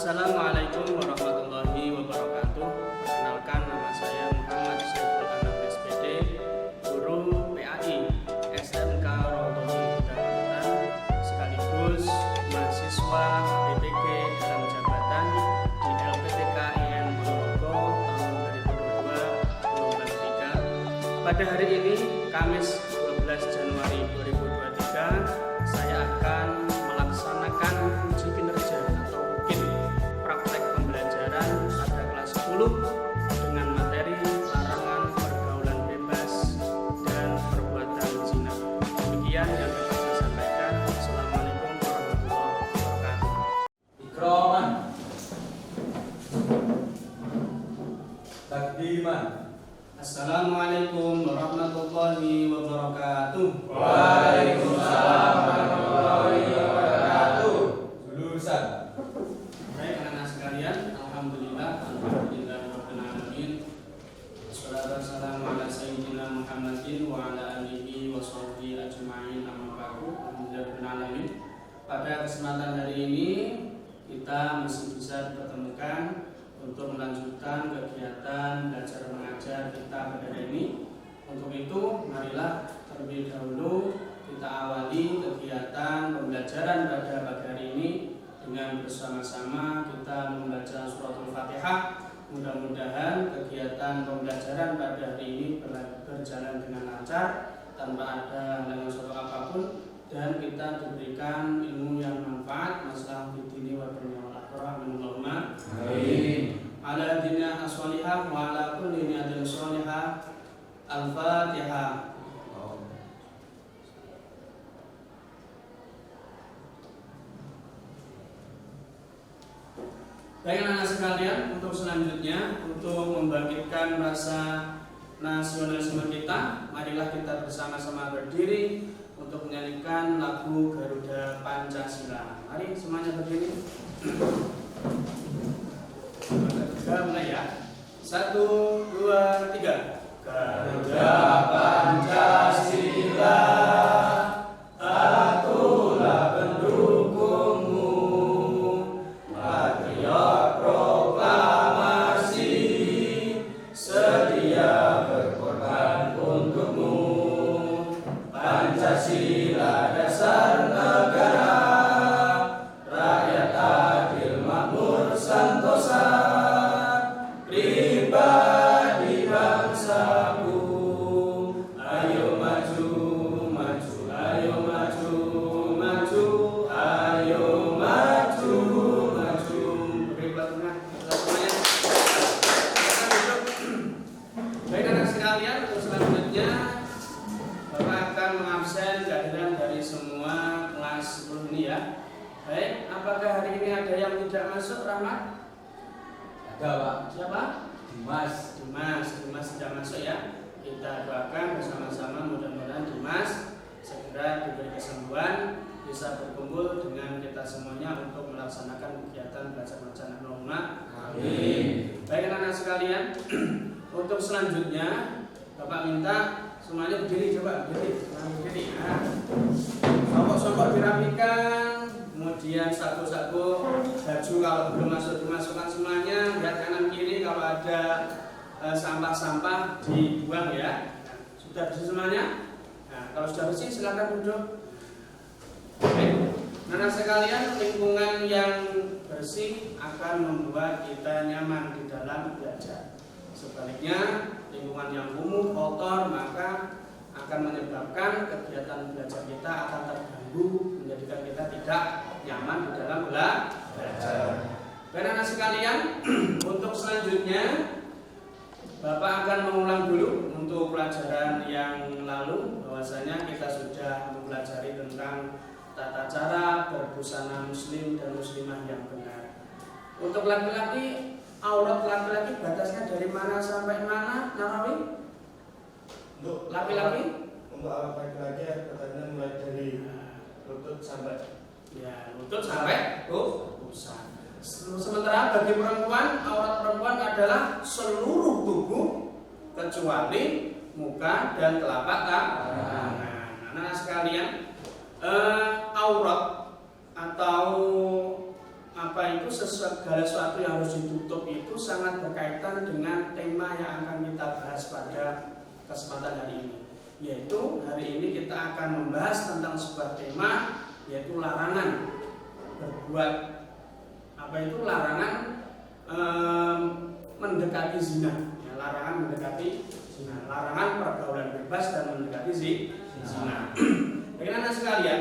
Assalamualaikum warahmatullahi wabarakatuh. Perkenalkan, nama saya Muhammad Saiful Anam SPD, guru PAI SMK Rontoni Kecamatan, sekaligus mahasiswa PPG dalam jabatan di LPTK IN Ponorogo tahun 2022 gelombang 3. Pada hari ini, Kamis 12 Januari 2023, saya akan melaksanakan uji kinerja atau UKIN praktek pembelajaran pada kelas 10 dengan materi larangan pergaulan bebas dan perbuatan zina. Demikian yang dapat saya sampaikan. Assalamualaikum warahmatullahi wabarakatuh. Ikroman, takdiman. Assalamualaikum warahmatullahi wabarakatuh. Waalaikumsalam warahmatullahi wabarakatuh. Lulusan. Baik anak-anak sekalian, alhamdulillah rabbil alamin. Wassalatu wassalamu ala sayyidina Muhammadin wa ala alihi wa sahbihi ajma'in, amma ba'du. Alhamdulillah rabbil alamin. Pada kesempatan hari ini kita masih bisa dipertemukan untuk melanjutkan kegiatan belajar mengajar kita pada hari ini. Untuk itu, marilah terlebih dahulu kita awali kegiatan pembelajaran pada pagi hari ini dengan bersama-sama kita membaca suratul Fatihah. Mudah-mudahan kegiatan pembelajaran pada hari ini berjalan dengan lancar tanpa ada halangan suatu apapun, dan kita diberikan ilmu yang manfaat masalah di dini wa dunya wal akhirah. Allahumma amin. Ala dinna as-solihah wa ala kulli niyatin sholihah. Al-Fatihah. Baik anak-anak sekalian, untuk selanjutnya, untuk membangkitkan rasa nasionalisme kita, marilah kita bersama-sama berdiri untuk menyanyikan lagu Garuda Pancasila. Mari semuanya berdiri. Kita mulai ya. 1, 2, 3. Garuda Pancasila, akulah pendukungmu, patriot proklamasi, sedia berkorban untukmu. Pancasila dasar negara, rakyat adil makmur santosa, pribadi bangsaku. Ayo maju, maju, ayo maju, maju, ayo maju, maju. Beri pelatihan semuanya. Baik anak sekalian, untuk selanjutnya Bapak akan mengabsen kehadiran dari semua kelas 10 ini ya. Baik, apakah hari ini ada yang tidak masuk, Rahmat? Ada Pak, Siapa? Dimas. Dimas tidak masuk ya. Kita doakan bersama-sama, mudah-mudahan Dimas segera diberi kesembuhan, bisa berkumpul dengan kita semuanya untuk melaksanakan kegiatan belajar mengajar. Allahumma Amin. baik anak-anak sekalian, untuk selanjutnya Bapak minta semuanya berdiri, coba berdiri. Nah, songkok-songkok dirapikan, kemudian saku-saku baju kalau belum masuk dimasukkan semuanya, lihat kanan kiri, kalau ada sampah-sampah dibuang ya. Sudah bersih semuanya? Nah, kalau sudah bersih silakan duduk. Oke. Nah, sekalian, lingkungan yang bersih akan membuat kita nyaman di dalam belajar. Sebaliknya, lingkungan yang kumuh, kotor, maka akan menyebabkan kegiatan belajar kita akan terganggu, menjadikan kita tidak nyaman di dalam belajar. Dan anak sekalian, untuk selanjutnya Bapak akan mengulang dulu untuk pelajaran yang lalu, bahwasanya kita sudah mempelajari tentang tata cara berbusana muslim dan muslimah yang benar. Untuk laki-laki, aurat laki-laki batasnya dari mana sampai mana, Nawawi? Untuk Laki-laki? Untuk aurat laki-laki katanya mulai dari lutut sampai Lutut sampai pusat. Sementara bagi perempuan, aurat perempuan adalah seluruh tubuh kecuali muka dan telapak tangan. Nah, sekalian, aurat atau apa itu segala sangat berkaitan dengan tema yang akan kita bahas pada kesempatan hari ini. Yaitu hari ini kita akan membahas tentang sebuah tema, yaitu larangan berbuat larangan mendekati zina. Ya, larangan mendekati zina, larangan pergaulan bebas dan mendekati zina. Rekan-rekan sekalian,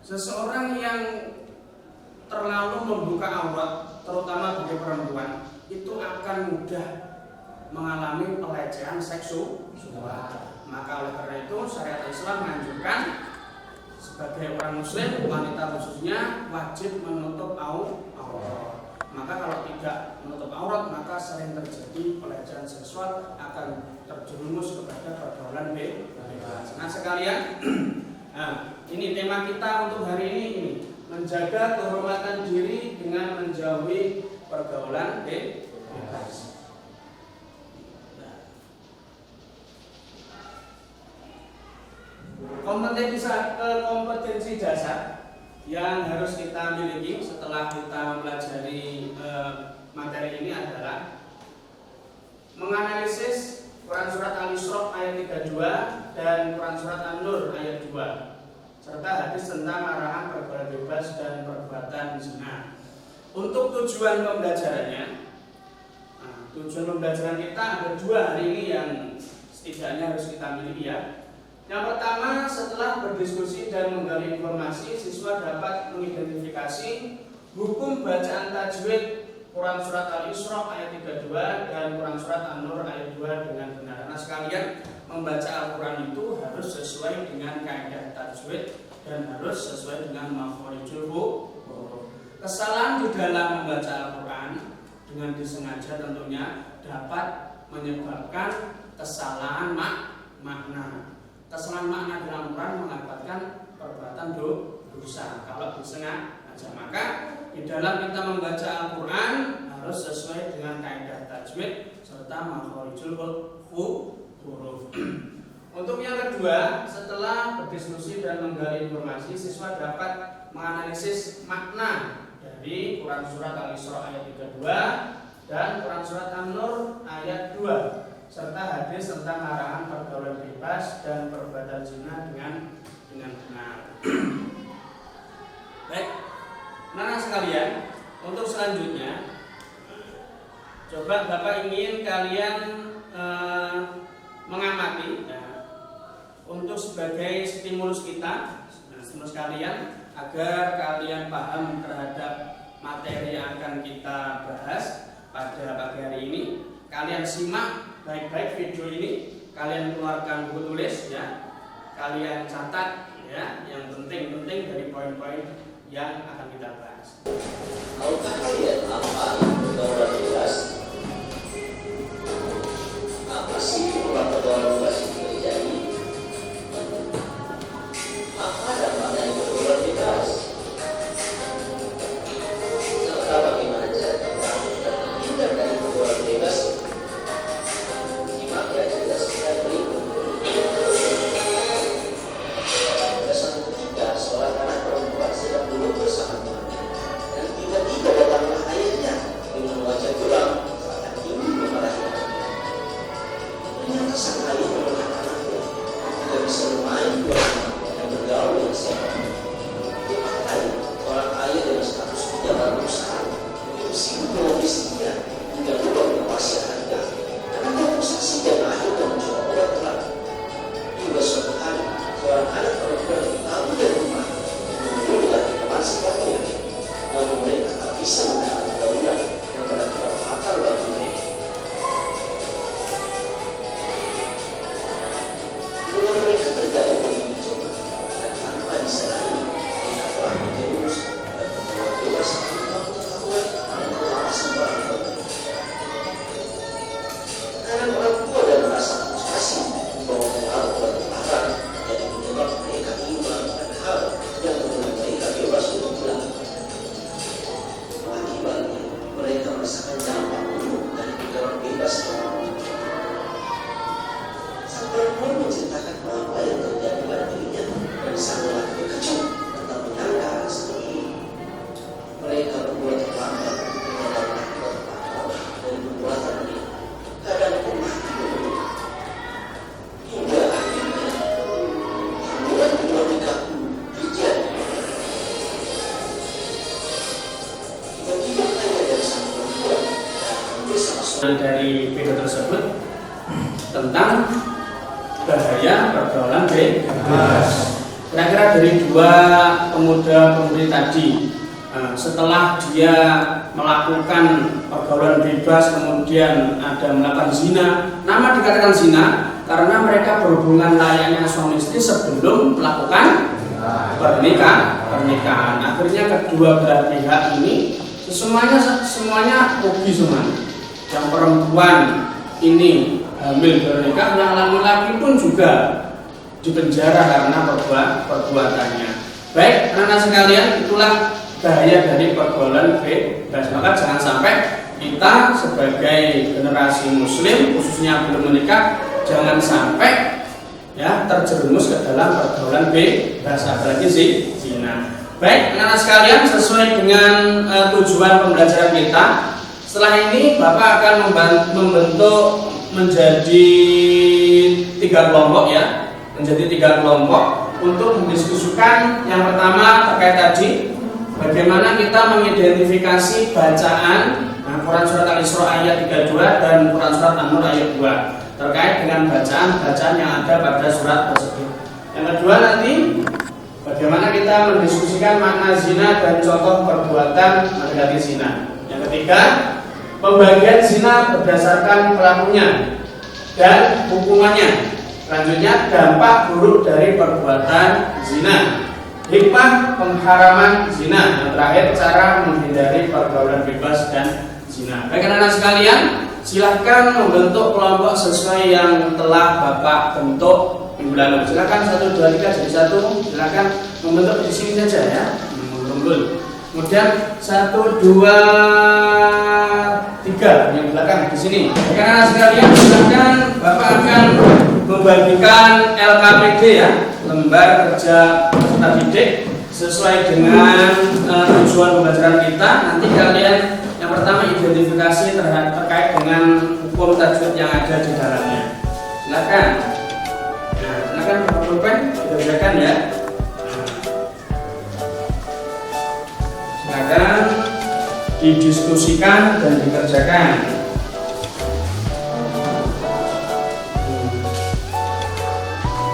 seseorang yang terlalu membuka aurat, terutama bagi perempuan, itu akan mudah mengalami pelecehan seksual. Maka oleh karena itu syariat Islam menganjurkan sebagai orang muslim, wanita khususnya wajib menutup aurat. Maka kalau tidak menutup aurat, maka sering terjadi pelecehan seksual, akan terjerumus kepada pergaulan bebas. Nah sekalian, ini tema kita untuk hari ini, menjaga kehormatan diri dengan menjauhi pergaulan bebas. Kompetensi dasar yang harus kita miliki setelah kita mempelajari materi ini adalah menganalisis Quran Surat Al-Isra ayat 32 dan Quran Surat An-Nur ayat 2, serta hadis tentang arahan pergaulan bebas dan perbuatan zina. Untuk tujuan pembelajarannya, tujuan pembelajaran kita ada dua hari ini yang setidaknya harus kita miliki ya. Yang pertama, setelah berdiskusi dan menggali informasi, siswa dapat mengidentifikasi hukum bacaan tajwid Quran Surat Al-Isra ayat 32 dan Quran Surat An-Nur ayat 2 dengan benar. Nah sekalian, membaca Al-Quran itu harus sesuai dengan kaidah tajwid dan harus sesuai dengan makhorijul huruf. Kesalahan di dalam membaca Al-Quran dengan disengaja tentunya dapat menyebabkan kesalahan makna. Kesalahan makna dalam Quran mengakibatkan perbuatan dosa kalau disengaja. Maka di dalam kita membaca Al-Quran harus sesuai dengan kaidah tajwid serta makhorijul huruf. Untuk yang kedua, setelah berdiskusi dan menggali informasi, siswa dapat menganalisis makna dari Quran Surat Al-Isra ayat 32 dan Quran Surat An-Nur ayat 2, serta hadis tentang arahan pergaulan bebas dan perbuatan zina dengan benar. Baik, anak sekalian, untuk selanjutnya, coba Bapak ingin kalian mengamati untuk sebagai stimulus kita, stimulus kalian agar kalian paham terhadap materi yang akan kita bahas pada pagi hari ini. Kalian simak baik-baik video ini, kalian keluarkan buku tulis ya, kalian catat ya yang penting-penting dari poin-poin yang akan kita bahas. Tahukah kalian apa pergaulan bebas? Apa sih pergaulan bebas itu terjadi? Apa dampak dari pergaulan bebas? Serta bagaimana cara kita terhindar dari pergaulan bebas? Simak ya cerita singkat berikut. Pada suatu ketika, seorang anak perempuan sedang duduk bersama temannya, dan tiba-tiba datanglah ayahnya dengan wajah geram saat ingin memarahi anaknya. Ternyata sang ayah menekan anaknya, tidak bisa bermain dua dan bergaul dengan siapa. Tiap kali seorang ayah dengan status pejabat berusaha untuk sibuk dengan istrinya hingga lupa mengawasi anaknya, karena dia posisi dan akhirnya mencoba obat terang. Hingga suatu hari, seorang anak perempuan kabur dari rumah menemui laki teman sekolahnya, namun mereka tak bisa menahan pergaulan yang berakibat fatal bagi mereka. Hubungan mereka terjalin begitu cepat dan tanpa disadari mereka telah menjerumus pada pergaulan bebas tanpa pengetahuan dan pengawasan orang tua. Karena orang tua dan rasa putus kasih membawa pengaruh bagi larang yang menyebabkan tentang bahaya pergaulan bebas. Kira-kira dari dua pemuda-pemudi tadi, setelah dia melakukan pergaulan bebas kemudian ada melakukan zina. Nama dikatakan zina karena mereka berhubungan layaknya suami istri sebelum melakukan pernikahan. Akhirnya kedua belah pihak ini semuanya rugi semua. Yang perempuan ini hamil bernikah, yang laki-laki pun juga dipenjara karena perbuatannya. Baik, anak-anak sekalian, itulah bahaya dari pergaulan bebas. Maka jangan sampai kita sebagai generasi muslim khususnya belum menikah jangan sampai ya terjerumus ke dalam pergaulan bebas, apalagi zina. Baik, anak-anak sekalian, sesuai dengan tujuan pembelajaran kita, setelah ini Bapak akan membentuk menjadi 3 kelompok ya, menjadi 3 kelompok untuk mendiskusikan. Yang pertama terkait tadi bagaimana kita mengidentifikasi bacaan Quran Surat Al-Isra ayat 32 dan Quran Surat An-Nur ayat 2 terkait dengan bacaan yang ada pada surat tersebut. Yang kedua nanti bagaimana kita mendiskusikan makna zina dan contoh perbuatan mendekati zina. Yang ketiga, pembagian zina berdasarkan pelakunya dan hukumannya. Selanjutnya, dampak buruk dari perbuatan zina, hikmah pengharaman zina. Yang terakhir, cara menghindari pergaulan bebas dan zina. Baik anak-anak sekalian, silahkan membentuk kelompok sesuai yang telah Bapak bentuk minggu lalu. Silahkan 1, 2, 3 jadi 1. Silahkan membentuk di sini saja ya. Kemudian 1, 2, 3 yang belakang di sini. Baik anak-anak sekalian, silahkan Bapak akan membagikan LKPD ya, lembar kerja peserta didik sesuai dengan tujuan pembelajaran kita. Nanti kalian yang pertama identifikasi terkait dengan hukum tajwid yang ada di dalamnya. Silakan. Nah, silakan Bapak Pulpen dikerjakan ya. Silakan didiskusikan dan dikerjakan.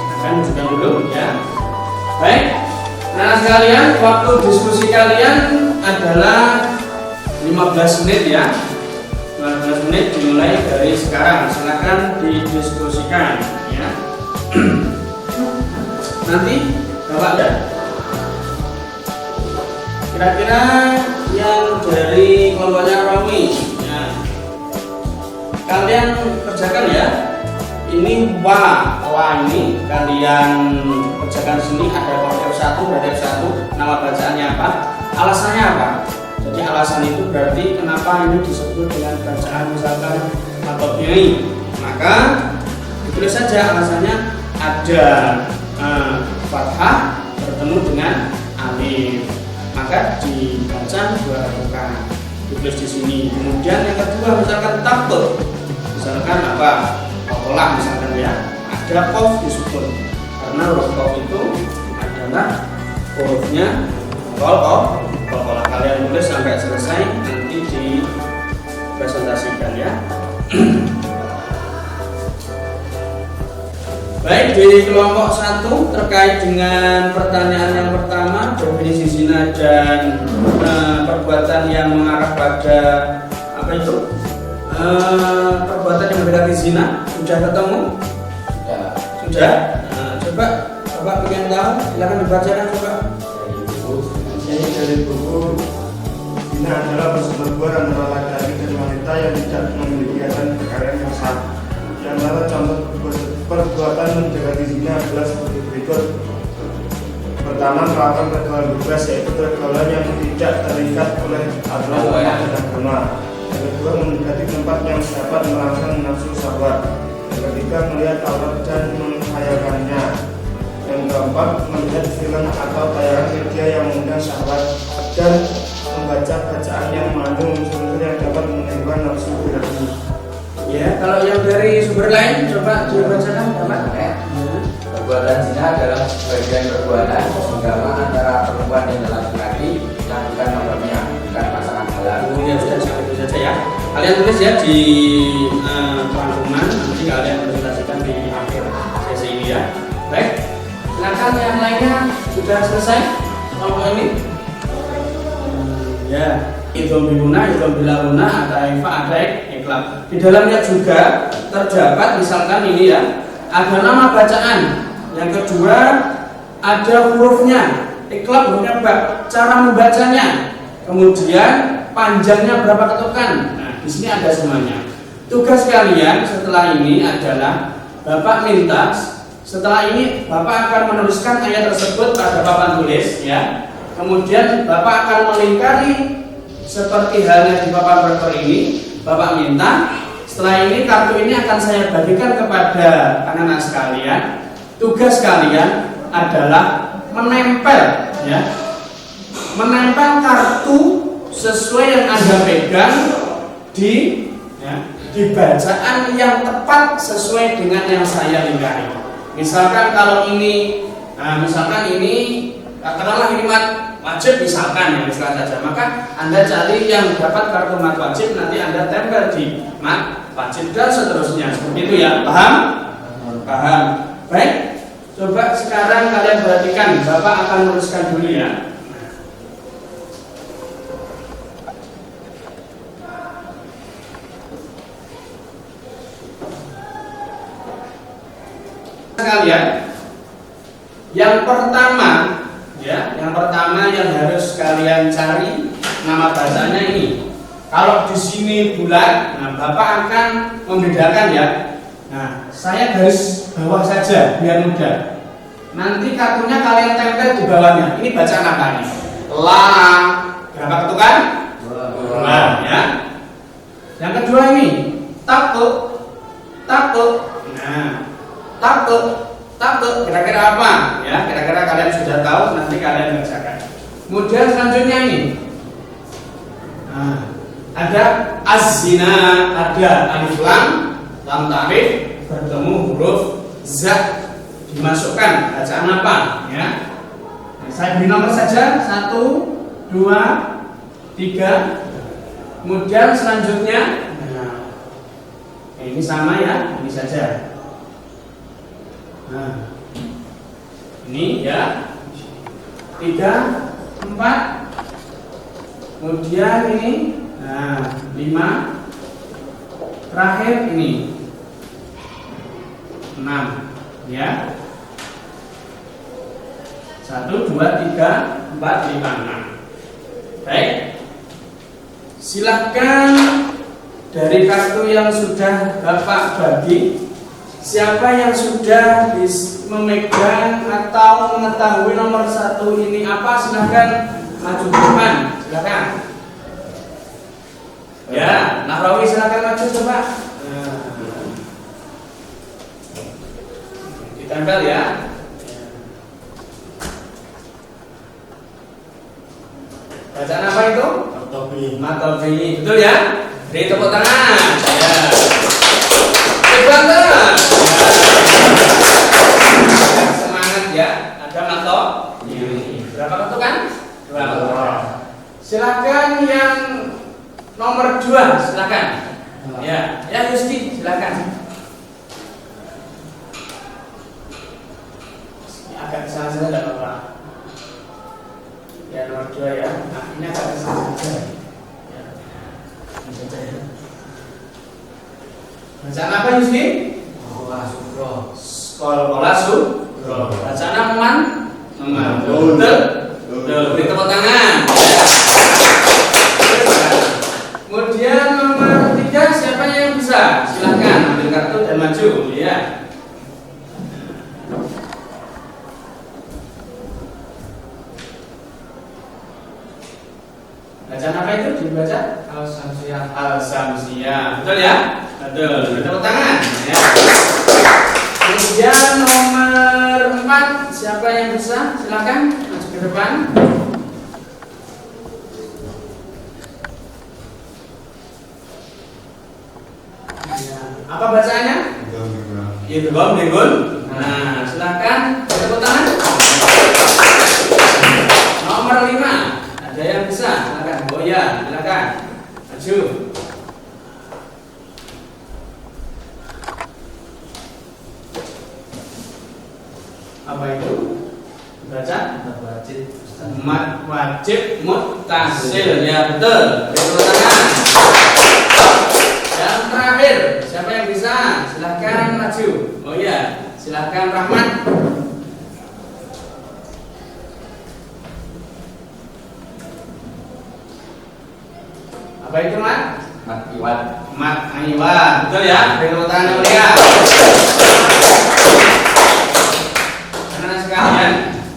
Silakan juga dulu ya. Baik, nah sekalian, waktu diskusi kalian adalah 15 menit ya. 15 menit dimulai dari sekarang. Silakan didiskusikan ya. Nanti Bapak ada. Kira-kira yang dari kelompoknya Romi ya. Kalian kerjakan ya. Ini wa ini kalian kerjakan sini, ada F1, ada F1. Nama bacaannya apa? Alasannya apa? Jadi alasan itu berarti kenapa ini disebut dengan bacaan misalkan atau ini. Maka ditulis saja alasannya, ada fathah bertemu dengan alif, maka dibaca 2 harokat, ditulis di sini. Kemudian yang kedua misalkan takut, misalkan apa? Kolah misalkan ya, ada kof disebut karena huruf kof itu adalah hurufnya kolah. Kalian tulis sampai selesai, nanti dipresentasikan ya. Baik, di kelompok 1 terkait dengan pertanyaan yang pertama, definisi zina dan perbuatan yang mengarah pada apa itu? Perbuatan yang mendekati zina. Sudah ketemu? Sudah. Coba Bapak ingin tahu, silakan dibacakan coba. Ini dari buku zina adalah persetubuhan antara laki-laki dan wanita yang tidak memiliki ikatan perkawinan yang sah. Di antara contoh perbuatan mendekati zina adalah seperti berikut. Pertama, melakukan pergaulan bebas, yaitu pergaulan yang tidak terikat oleh aturan dan agama. Yang kedua, mendekati tempat yang dapat merangsang nafsu syahwat. Yang ketiga, melihat aurat dan menghayalkannya. Yang keempat, melihat film atau tayangan media yang mengundang syahwat dan membaca bacaan yang mengandung unsur-unsur yang dapat menimbulkan nafsu berlebih. Ya, kalau yang dari sumber lain coba dibacakan Bapak. Perbuatan zina adalah sebagian perbuatan senggama antara perempuan dan laki-laki yang bukan mahramnya, bukan pasangan halal. Ya sudah, sampai itu saja ya. Kalian tulis ya di rangkuman, nanti kalian presentasi Baik, silakan yang lainnya sudah selesai kelompok ini. Ya, idom bihuna, idom bilahuna, ada ifa, ada iklab. Di dalamnya juga terdapat misalkan ini ya, ada nama bacaan. Yang kedua ada hurufnya, iklab hurufnya cara membacanya. Kemudian panjangnya berapa ketukan. Nah, di sini ada semuanya. Tugas kalian setelah ini adalah Bapak minta setelah ini Bapak akan menuliskan ayat tersebut pada papan tulis ya. Kemudian Bapak akan melingkari seperti halnya di papan rektor ini. Bapak minta setelah ini kartu ini akan saya bagikan kepada anak-anak sekalian. Tugas kalian adalah menempel ya. Menempel kartu sesuai yang Anda pegang di ya, di bacaan yang tepat sesuai dengan yang saya lingkari. Misalkan kalau ini, misalkan ini katakanlah ini mat wajib misalkan ya misalkan saja, maka Anda cari yang dapat kartu mat wajib, nanti Anda tempel di mat wajib dan seterusnya. Seperti itu ya, paham? Paham. Baik, coba sekarang kalian perhatikan, Bapak akan menuliskan dulu ya. Sekalian, yang pertama yang harus kalian cari nama bacanya ini. Kalau di sini bulat, nah Bapak akan membedakan ya. Nah, saya garis bawah saja biar mudah. Nanti kartunya kalian tempel di bawahnya. Ini bacaan apa nih? La, berapa ketukan? Dua, ya. Yang kedua ini takut. Nah, takut kira-kira apa ya, kira-kira kalian sudah tahu, nanti kalian bacakan. Kemudian selanjutnya ini ada az-zina, ada alif lam ta'rif bertemu huruf za, dimasukkan bacaan apa ya. Saya beri nomor saja 1, 2, 3. Kemudian selanjutnya ini sama ya, ini saja. Nah, ini ya 3, 4. Kemudian ini 5. Terakhir ini 6 ya. 1, 2, 3, 4, 5, 6. Baik, silahkan dari kartu yang sudah Bapak bagi, siapa yang sudah memegang atau mengetahui nomor 1 ini apa, silahkan maju ke depan, silahkan. Ya, Nahrawi silahkan maju coba. Ditempel ya. Bacaan apa itu? Matobi. Betul ya? Beri tepuk tangan. Ya. Banget. Semangat ya. Ada mato. Berapa ketukan? 2. Silakan yang nomor 2, silakan. Ya, ya Yusti, silakan. Agak kesana saja tidak apa-apa. Ya nomor 2 ya. Nah, ini agak kesana saja. Ya. Ini saja ya. Bacaan apa Yusti? Kola sukro. Bacaan aman? Betul. Beri tepuk tangan. Kemudian nomor 3, siapa yang bisa? Silahkan ambil kartu dan maju ya. Bacaan apa itu dibaca? Al-Samsiyah. Betul ya? Betul. Tepuk tangan ya. Kemudian nomor 4, siapa yang bisa? Silakan maju ke depan. Ya. Apa bacaannya? Idgham Gun. Nah, silakan tepuk tangan. Nomor 5, ada yang bisa? Silakan. Oh ya, silakan. Maju. Apa itu? Baca mat wajib muttasil, ya betul. Beri tangan. Yang terakhir, siapa yang bisa? Silahkan maju. Oh iya, silahkan Rahmat. Apa itu Mat? Mat iwat. Mat iwat, betul ya? Beri tangan yang mulia. Karena sekalian,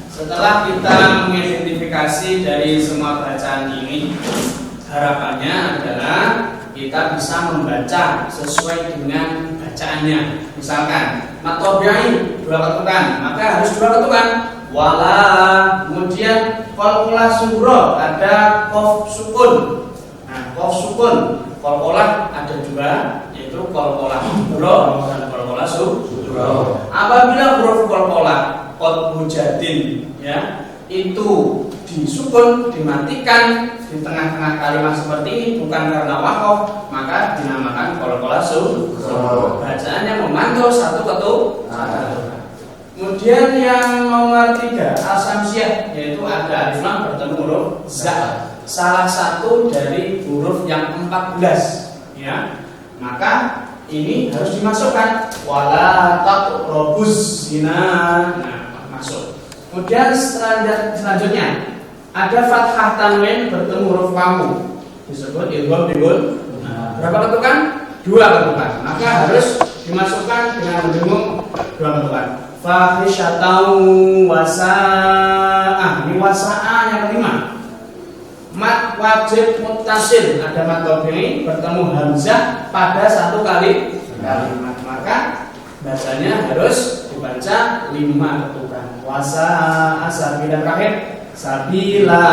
setelah kita mengidentifikasi dari semua bacaan ini, harapannya adalah kita bisa membaca sesuai dengan bacaannya. Misalkan mat tabi'i 2 ketukan, maka harus 2 ketukan. Wala, kemudian qalqalah sughra ada qaf sukun. Nah, qaf sukun, qalqalah ada 2, yaitu qalqalah sughra dan qalqalah sughra. Apabila huruf qalqalah qad hujadin ya, itu disukun, dimatikan di tengah-tengah kalimat seperti ini bukan karena waqaf, maka dinamakan qalqalah sughra. Bacaannya memantul 1 ketukan. Kemudian yang nomor 3 al-samsiyah, yaitu ada alif lam bertemu huruf za, salah satu dari huruf yang 14 ya, maka ini harus dimasukkan wala taqrabuz zina. Nah, masuk. Kemudian selanjutnya ada fathah tanwin bertemu huruf wawu, disebut idgham bingun. Berapa ketukan? 2 ketukan. Maka harus dimasukkan dengan mendengung 2 ketukan. Fahisyatau wasa'ah. Ini wasa'ah yang kelima. Mat wajib muttasil, ada mat tabi'i bertemu hamzah pada 1 kali kalimat, maka bacanya harus dibaca 5 ketukan. Wasa'ah sabila, terakhir sabila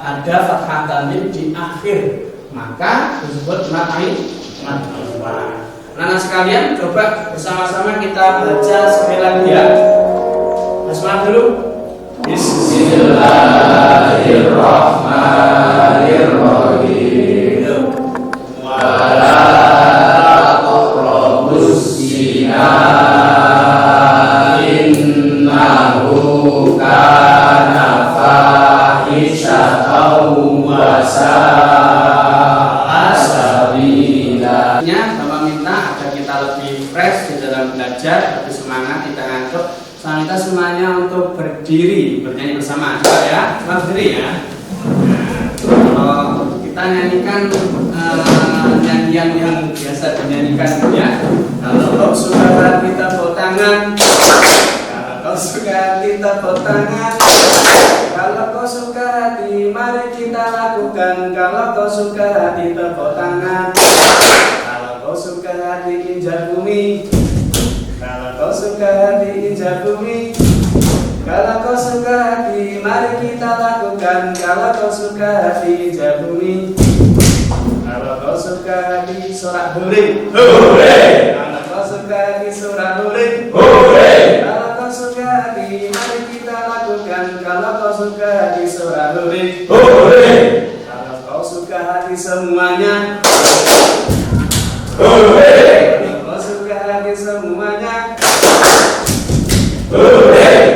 ada fathah tanwin di akhir, maka disebut mat iwat. Nah sekalian, coba bersama-sama kita baca sekali lagi ya. Basmalah dulu. Bismillahirrahmanirrahim. Wala taqrabuz zina innahu kana fahisyatan wa sa'a sabila. Bapak minta agar kita lebih fresh di dalam belajar, lebih semangat, kita ngantuk. Kita semuanya untuk berdiri, bernyanyi bersama. Coba ya, coba berdiri ya. Kalau kita nyanyikan nyanyian yang biasa dinyanyikan ya. Kalau kau suka kita tepuk tangan. Kalau kau suka kita tepuk tangan. Kalau kau suka hati, mari kita lakukan. Kalau kau suka hati, tepuk tangan. Kalau kau suka hati, injak bumi. Kalau kau suka hati, injak bumi. Kalau kau suka hati, mari kita lakukan. Kalau kau suka hati, injak bumi. Kalau kau suka hati, sorak hore, hore. Kalau kau suka hati, sorak hore, hore. Kalau kau suka hati, mari kita lakukan. Kalau kau suka hati, sorak hore, hore. Kalau kau suka hati semuanya, hore. Semuanya,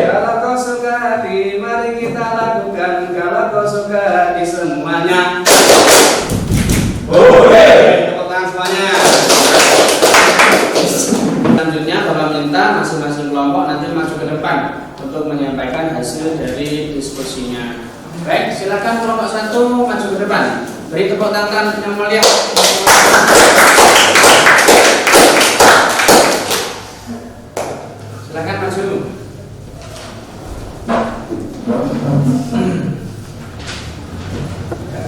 kalau kau suka hati, mari kita lakukan. Kalau kau suka hati semuanya, tepuk tangan semuanya. Selanjutnya Bapak minta masing-masing kelompok nanti maju ke depan untuk menyampaikan hasil dari diskusinya. Baik, silakan kelompok 1 maju ke depan. Beri tepuk tangan yang mulia. Silakan maju.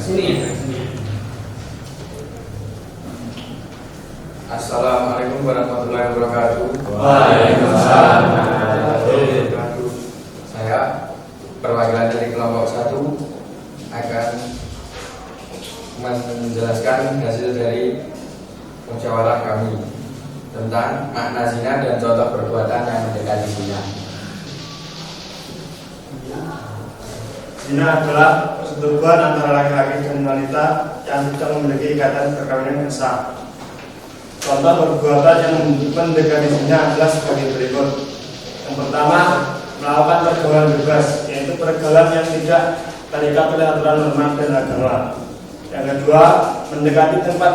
Sini ya, sini. Assalamualaikum warahmatullahi wabarakatuh. Waalaikumsalam. Saya perwakilan dari kelompok 1 akan menjelaskan hasil dari musyawarah kami tentang makna zina dan contoh perbuatan yang mendekati zina. Zina adalah persetubuhan antara laki-laki dan wanita yang tidak memiliki ikatan perkawinan yang sah. Contoh perbuatan yang mendekati zina adalah sebagai berikut. Yang pertama, melakukan pergaulan bebas, yaitu pergaulan yang tidak terikat oleh aturan norma dan agama. Yang kedua, mendekati tempat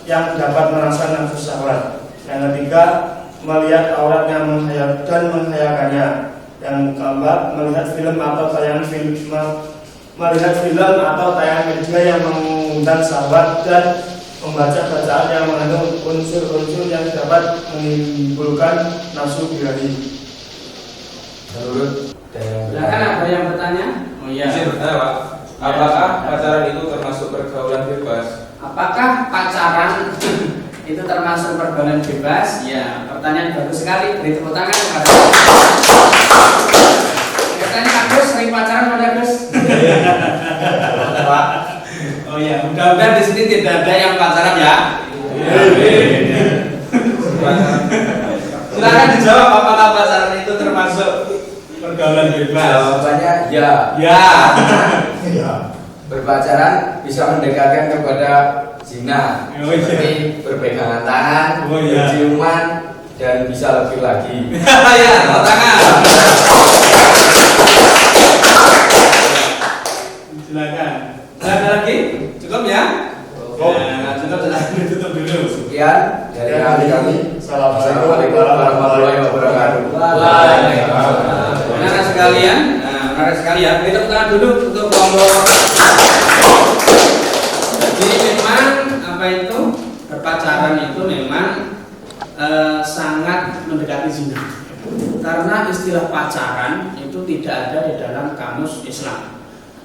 yang dapat merasakan nafsu syahwat. Yang ketiga, melihat aurat yang menghayal dan menghayalkannya. Yang keempat, melihat film atau tayangan media yang mengundang syahwat dan membaca bacaan yang mengandung unsur-unsur yang dapat menimbulkan nafsu birahi. Menurut Silakan, ada yang bertanya? Oh iya. Izin bertanya, Pak. Apakah pacaran itu termasuk pergaulan bebas? Apakah pacaran itu termasuk pergaulan bebas? Ya, pertanyaan bagus sekali. Beri tepuk tangan kepada katanya Agus sering pacaran pada Agus. Oh iya, mudah-mudahan di sini tidak ada yang pacaran ya. Silakan dijawab, apakah pacaran itu termasuk pergaulan bebas? jawabannya ya. Ya. Berpacaran bisa mendekatkan kepada zina, Oh, iya. seperti berpegangan tangan, Oh, iya. berciuman, dan bisa lebih lagi. Ya, tepuk tangan. Silakan. Ada lagi? Cukup ya? Nah, cukup, silakan ditutup dulu. Sekian dari kami. Assalamualaikum warahmatullahi wabarakatuh. Waalaikumsalam. Menarik sekalian, kita tangan dulu untuk kelompok. Jadi memang apa itu berpacaran itu memang sangat mendekati zina. Karena istilah pacaran itu tidak ada di dalam kamus Islam.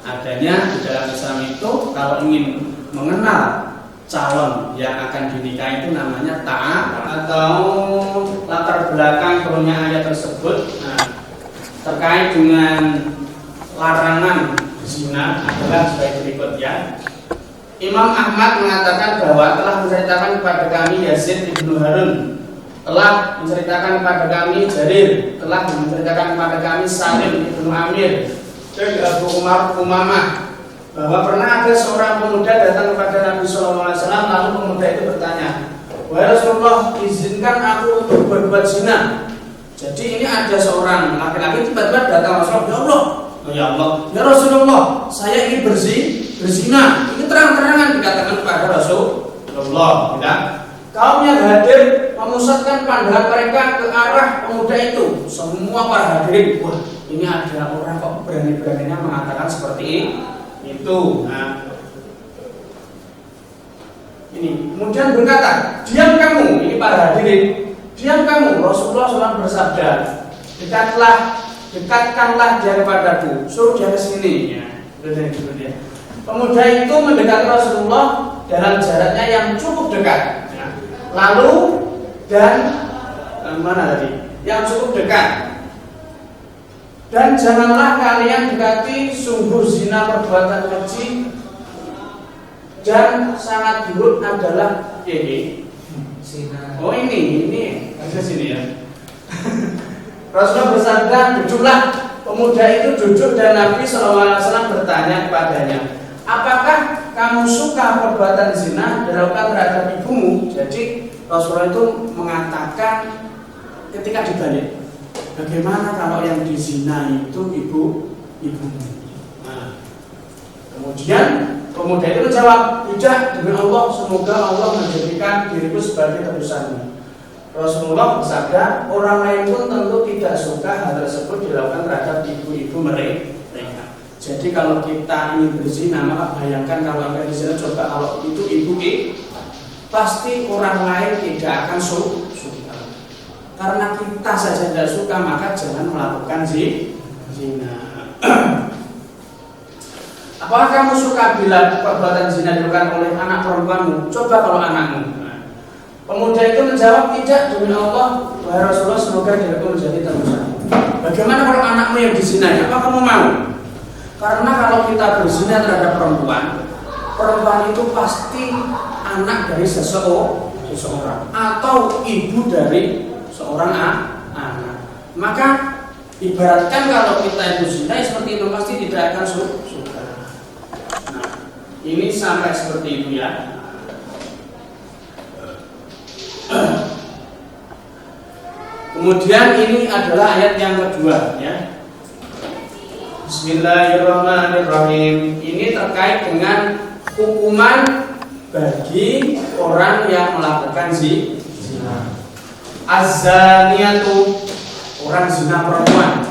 Adanya di dalam Islam itu kalau ingin mengenal calon yang akan dinikahi itu namanya ta'ah atau latar belakang turunnya ayat tersebut. Nah, terkait dengan larangan zina adalah sebagai berikut ya. Imam Ahmad mengatakan bahwa telah menceritakan kepada kami Yazid ibnu Harun, telah menceritakan kepada kami Jarir, telah menceritakan kepada kami Salim ibnu Amir dan Abu Umamah bahwa pernah ada seorang pemuda datang kepada Nabi SAW, lalu pemuda itu bertanya, wahai Rasulullah, izinkan aku untuk berbuat zina. Jadi ini ada seorang laki-laki tiba-tiba datang Rasulullah, ya Allah, ya Rasulullah, saya ingin berzina. Ini terang-terangan dikatakan kepada Rasulullah. Tidak? Kaum yang hadir memusatkan pandangan mereka ke arah pemuda itu. Semua para hadirin, wah, ini ada orang kok berani-beraninya mengatakan seperti itu. Nah, ini kemudian berkata, diam kamu. Ini para hadirin, diam kamu. Rasulullah SAW bersabda, dekatkanlah dia kepadaku, suruh dia ke sini. Ya, pemuda itu mendekati Rasulullah dalam jaraknya yang cukup dekat. Ya. Lalu dan mana tadi? Yang cukup dekat. Dan janganlah kalian dekati, sungguh zina perbuatan keji dan sangat buruk adalah ini. Oh ini ada sini ya. Rasulullah bersabda, duduklah. Pemuda itu duduk dan Nabi SAW bertanya kepadanya, apakah kamu suka perbuatan zina dilakukan terhadap ibumu? Jadi Rasulullah itu mengatakan ketika dibalik, bagaimana kalau yang dizina itu ibumu? Nah, kemudian pemuda itu menjawab, tidak, demi Allah, semoga Allah menjadikan diriku sebagai tebusanmu. Rasulullah bersabda, orang lain pun tentu tidak suka hal tersebut dilakukan terhadap ibu-ibu mereka. Jadi kalau kita ingin berzina, maka bayangkan kalau akan berzina, coba kalau itu ibu pasti orang lain tidak akan suka. Karena kita saja tidak suka, maka jangan melakukan zina. Apakah kamu suka bila perbuatan zina dilakukan oleh anak perempuanmu? Coba kalau anakmu. Pemuda itu menjawab, tidak, demi Allah, wahai Rasulullah, semoga diriku menjadi tebusan. Bagaimana kalau anakmu yang dizinai? Apa kamu mau? Karena kalau kita berzina terhadap perempuan itu pasti anak dari seseorang atau ibu dari seorang anak. Maka ibaratkan kalau kita itu zina seperti itu pasti tidak akan suka. Nah, ini sampai seperti itu ya. Kemudian ini adalah ayat yang kedua ya. Bismillahirrahmanirrahim. Ini terkait dengan hukuman bagi orang yang melakukan zina. Az-zaniyatu, orang zina perempuan.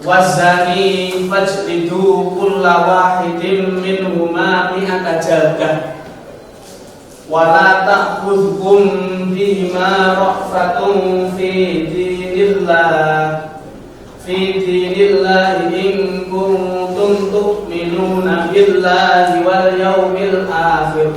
Wazani fajlidu kulla wahidin minhuma mi'ata jaldah. Wala ta'khudhukum bihima ra'fatun fi dinillah in kuntum tu'minuna billahi wal yawmil akhir.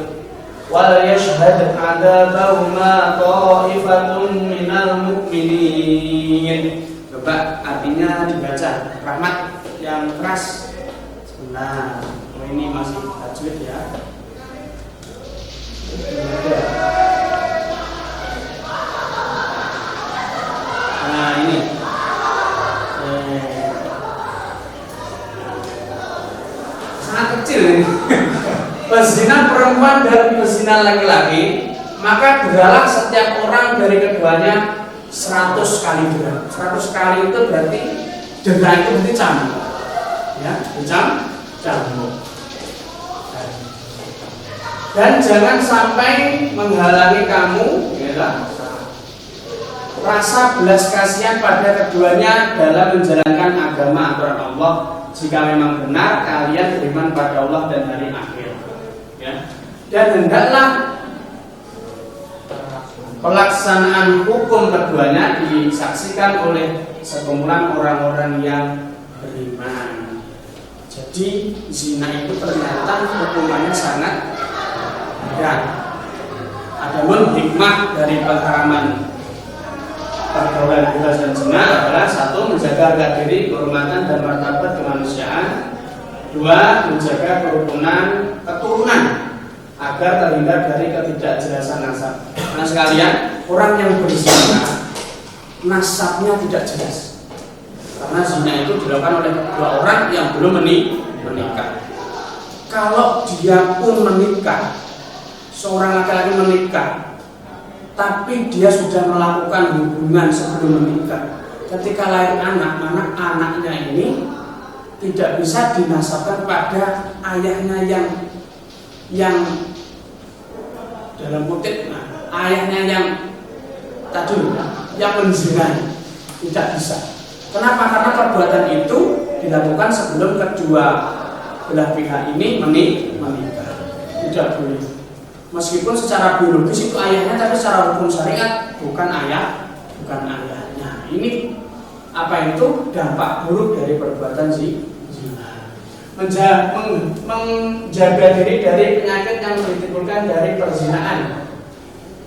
Wal yashhad 'adabahuma ta'ifatun minal mu'minin. Coba artinya dibaca, rahmat yang keras. Nah, ini masih tajwid ya. Nah, ini sangat kecil ini. Pezina perempuan dan pezina laki-laki, maka beralah setiap orang dari keduanya 100 kali dera. 100 kali itu berarti dera itu berarti cambuk. Ya, cambuk. Dan jangan sampai menghalangi kamu, ya, rasa belas kasihan pada keduanya dalam menjalankan agama aturan Allah. Jika memang benar kalian beriman pada Allah dan hari akhir. Ya. Dan hendaklah pelaksanaan hukum keduanya disaksikan oleh sekumpulan orang-orang yang beriman. Jadi zina itu ternyata hukumannya sangat berat. Adapun hikmah dari pengharaman pergaulan bebas dan zina adalah: 1. Menjaga harga diri, kehormatan dan martabat kemanusiaan. 2. Menjaga kerukunan keturunan agar terhindar dari ketidakjelasan nasab. Nah sekalian, orang yang berzina nasabnya tidak jelas, karena zina itu dilakukan oleh dua orang yang belum menikah. Kalau dia pun menikah, seorang laki-laki menikah, tapi dia sudah melakukan hubungan sebelum menikah, ketika lahir anaknya ini tidak bisa dinasabkan pada ayahnya yang dalam kutip, ayahnya yang tadi yang menzinai, tidak bisa. Kenapa? Karena perbuatan itu dilakukan sebelum kedua belah pihak ini menikah. Tidak boleh. Meskipun secara biologis itu ayahnya, tapi secara hukum syariat bukan ayahnya. Ini apa itu dampak buruk dari perbuatan zina. Menjaga diri dari penyakit yang ditimbulkan dari perzinaan,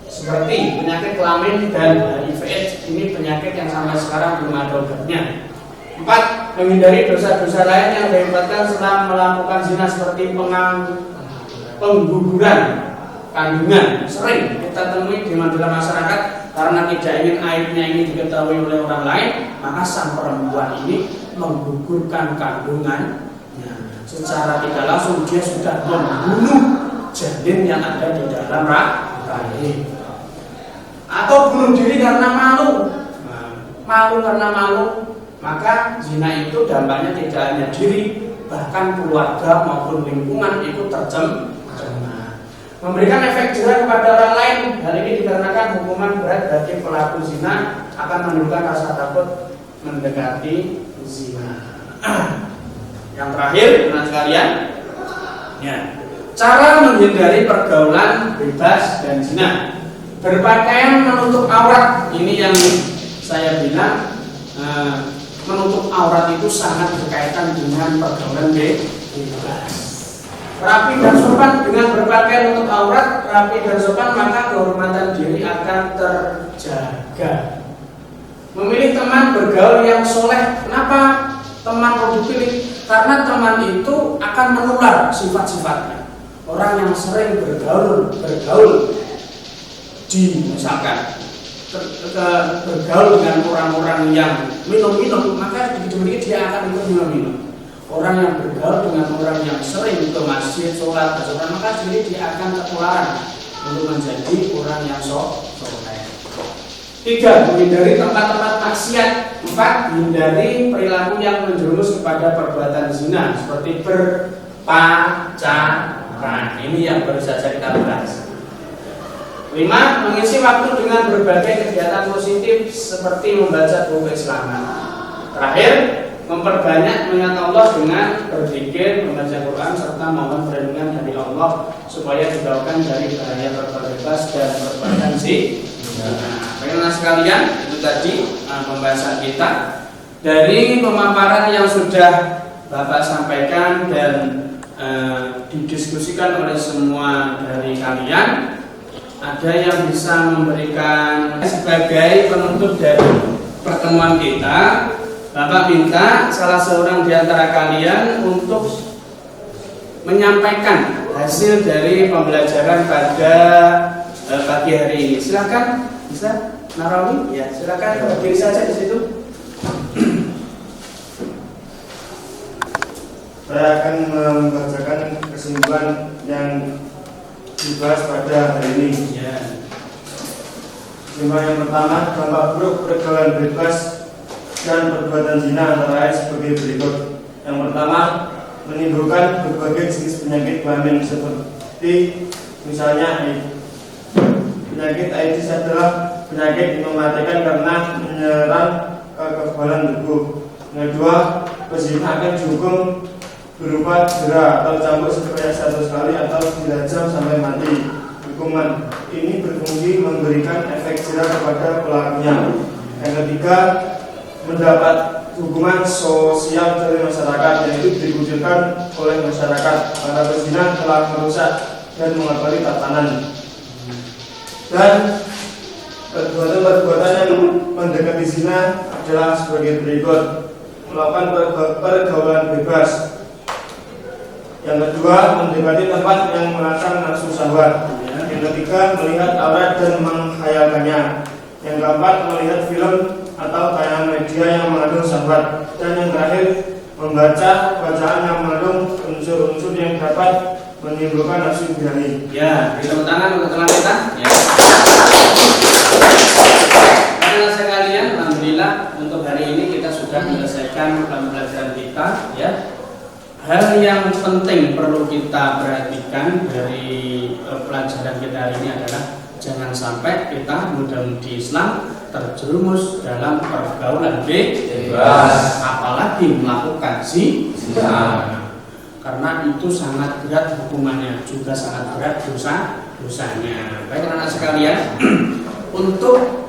seperti penyakit kelamin dan HIV/AIDS. Ini penyakit yang sampai sekarang belum ada obatnya. 4. Menghindari dosa-dosa lain yang dihebatkan setelah melakukan zina, seperti pengguguran kandungan. Sering kita temui di majalah masyarakat, karena tidak ingin aibnya ini diketahui oleh orang lain, maka sang perempuan ini menggugurkan kandungannya. Secara tidak langsung dia sudah membunuh janin yang ada di dalam rahim. Atau bunuh diri karena malu. Karena malu, maka zina itu dampaknya tidak hanya diri, bahkan keluarga maupun lingkungan ikut tercemar. Memberikan efek jerah kepada orang lain. Hal ini dikarenakan hukuman berat bagi pelaku zina akan menimbulkan rasa takut mendekati zina. Yang terakhir, teman sekalian, ya, cara menghindari pergaulan bebas dan zina. Berpakaian menutup aurat, ini yang saya bilang, menutup aurat itu sangat berkaitan dengan pergaulan bebas. Rapi dan sopan. Dengan berpakaian menutup aurat, rapi dan sopan, maka kehormatan diri akan terjaga. Memilih teman bergaul yang soleh. Kenapa teman perlu dipilih? Karena teman itu akan menular sifat-sifatnya. Orang yang sering bergaul misalkan bergaul dengan orang-orang yang minum-minum, maka sedikit-sedikit dia akan ikut minum-minum. Orang yang bergaul dengan orang yang sering ke masjid, sholat, maka sedikit dia akan ketularan untuk menjadi orang yang soleh. 3. Menghindari tempat-tempat maksiat. 4. Hindari perilaku yang menjerumus kepada perbuatan zina seperti berpacaran. Ini yang baru saja kita bahas. 5. Mengisi waktu dengan berbagai kegiatan positif seperti membaca buku Islaman. Terakhir, memperbanyak mengingat Allah dengan berzikir, membaca Quran serta mohon perlindungan dari Allah supaya dijauhkan dari bahaya berbebas dan perbuatan zina. Baiklah sekalian, itu tadi pembahasan kita dari pemaparan yang sudah Bapak sampaikan dan didiskusikan oleh semua dari kalian. Ada yang bisa memberikan sebagai penutup dari pertemuan kita. Bapak minta salah seorang di antara kalian untuk menyampaikan hasil dari pembelajaran pada pagi hari ini. Silakan, bisa Narawi? Ya, silakan berdiri saja di situ. Saya akan membacakan kesimpulan yang dibahas pada hari ini. Ya. Kesimpulan yang pertama, dampak buruk pergaulan bebas dan perbuatan zina antara lain sebagai berikut. Yang pertama, menimbulkan berbagai jenis penyakit kelamin seperti misalnya AIDS. Penyakit AIDS adalah penyakit yang mematikan karena menyerang kekebalan tubuh. Yang kedua, pezina akan dihukum berupa jera atau cambuk sebanyak 100 kali atau dirajam sampai mati. Hukuman ini berfungsi memberikan efek jera kepada pelakunya. Yang ketiga, mendapat hukuman sosial dari masyarakat, yaitu dikucilkan oleh masyarakat. Para pezina telah merusak dan mengabari tatanan. Dan perbuatan-perbuatan yang mendekati zina adalah sebagai berikut: melakukan pergaulan bebas. Yang kedua, mendekati tempat yang merangsang nafsu syahwat. Yang ketiga, melihat aurat dan menghayalkannya. Yang keempat, melihat film atau tayangan media yang mengandung syahwat. Dan yang terakhir, membaca bacaan yang mengandung unsur-unsur yang dapat menimbulkan nafsu birahi. Ya, beri tepuk tangan untuk teman kita. Ya. Karena sekalian, alhamdulillah untuk hari ini kita sudah menyelesaikan pembelajaran kita. Ya. Hal yang penting perlu kita perhatikan dari pelajaran kita hari ini adalah jangan sampai kita muda-mudi Islam terjerumus dalam pergaulan bebas, apalagi melakukan zina. Karena itu sangat berat hukumannya, juga sangat berat dosanya. Baik anak sekalian, untuk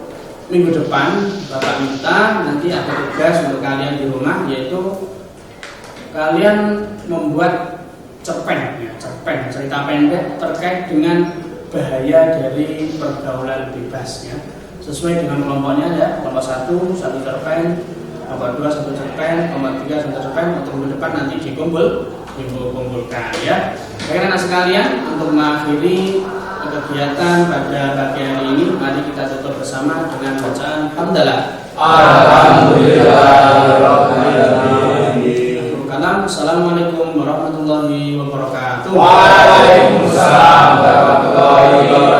minggu depan Bapak minta nanti ada tugas untuk kalian di rumah, yaitu kalian membuat cerpen cerita pendek terkait dengan bahaya dari pergaulan bebas, ya. Sesuai dengan kelompoknya, ya. Kelompok 1 cerpen, kelompok 2 1 cerpen, kelompok 3 1 cerpen. Untuk minggu depan nanti dikumpulkan, ya. Baik anak sekalian, untuk mengakhiri kegiatan pada pagi hari ini, mari kita tutup bersama dengan bacaan hamdalah. Assalamualaikum warahmatullahi wabarakatuh. Waalaikumsalam warahmatullahi wabarakatuh.